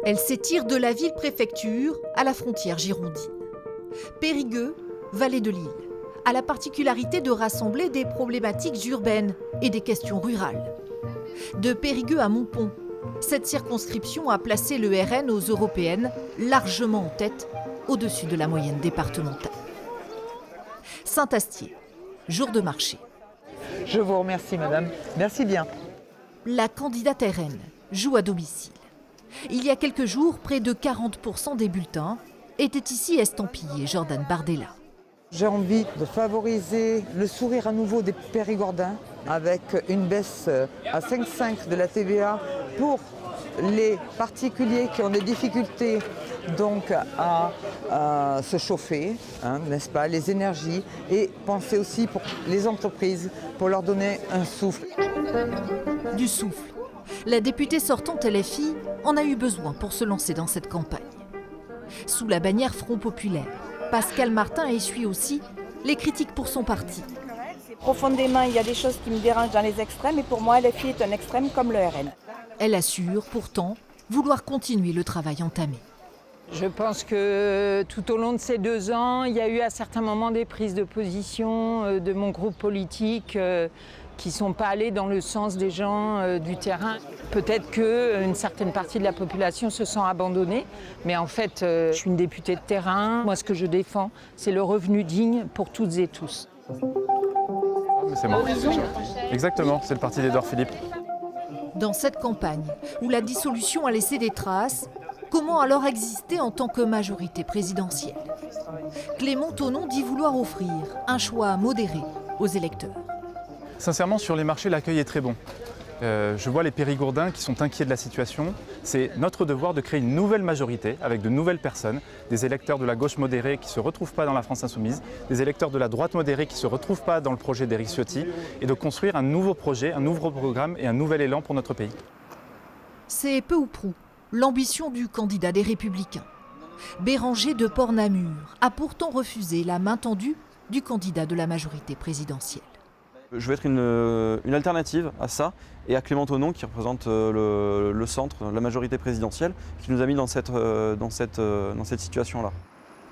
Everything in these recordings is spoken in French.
Elle s'étire de la ville-préfecture à la frontière girondine. Périgueux, vallée de l'Isle, a la particularité de rassembler des problématiques urbaines et des questions rurales. De Périgueux à Montpont, cette circonscription a placé le RN aux européennes largement en tête, au-dessus de la moyenne départementale. Saint-Astier, jour de marché. Je vous remercie, madame. Merci bien. La candidate RN joue à domicile. Il y a quelques jours, près de 40% des bulletins étaient ici estampillés Jordan Bardella. J'ai envie de favoriser le sourire à nouveau des Périgordins avec une baisse à 5,5 de la TVA pour les particuliers qui ont des difficultés donc à se chauffer, n'est-ce pas, les énergies, et penser aussi pour les entreprises pour leur donner un souffle. Du souffle. La députée sortante LFI en a eu besoin pour se lancer dans cette campagne. Sous la bannière Front Populaire, Pascal Martin essuie aussi les critiques pour son parti. Profondément, il y a des choses qui me dérangent dans les extrêmes et pour moi, LFI est un extrême comme le RN. Elle assure pourtant vouloir continuer le travail entamé. Je pense que tout au long de ces 2 ans, il y a eu à certains moments des prises de position de mon groupe politique qui ne sont pas allées dans le sens des gens du terrain. Peut-être qu'une certaine partie de la population se sent abandonnée, mais en fait, je suis une députée de terrain. Moi, ce que je défends, c'est le revenu digne pour toutes et tous. C'est moi. Exactement, c'est le parti d'Édouard Philippe. Dans cette campagne, où la dissolution a laissé des traces, comment alors exister en tant que majorité présidentielle? Clément Thonon dit vouloir offrir un choix modéré aux électeurs. Sincèrement, sur les marchés, l'accueil est très bon. Je vois les Périgourdins qui sont inquiets de la situation. C'est notre devoir de créer une nouvelle majorité avec de nouvelles personnes, des électeurs de la gauche modérée qui ne se retrouvent pas dans la France insoumise, des électeurs de la droite modérée qui ne se retrouvent pas dans le projet d'Éric Ciotti, et de construire un nouveau projet, un nouveau programme et un nouvel élan pour notre pays. C'est peu ou prou l'ambition du candidat des Républicains. Béranger de Port-Namur a pourtant refusé la main tendue du candidat de la majorité présidentielle. Je veux être une alternative à ça et à Clément Thonon qui représente le centre, la majorité présidentielle, qui nous a mis dans cette situation-là.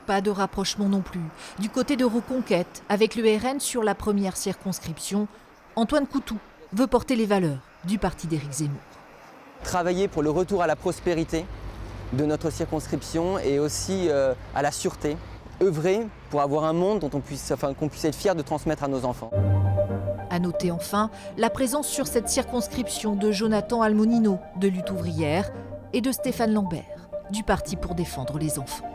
Pas de rapprochement non plus. Du côté de Reconquête, avec le RN sur la première circonscription, Antoine Coutou veut porter les valeurs du parti d'Éric Zemmour. Travailler pour le retour à la prospérité de notre circonscription et aussi à la sûreté. Œuvrer pour avoir un monde dont qu'on puisse être fier de transmettre à nos enfants. À noter enfin la présence sur cette circonscription de Jonathan Almonino de Lutte ouvrière et de Stéphane Lambert du Parti pour défendre les enfants.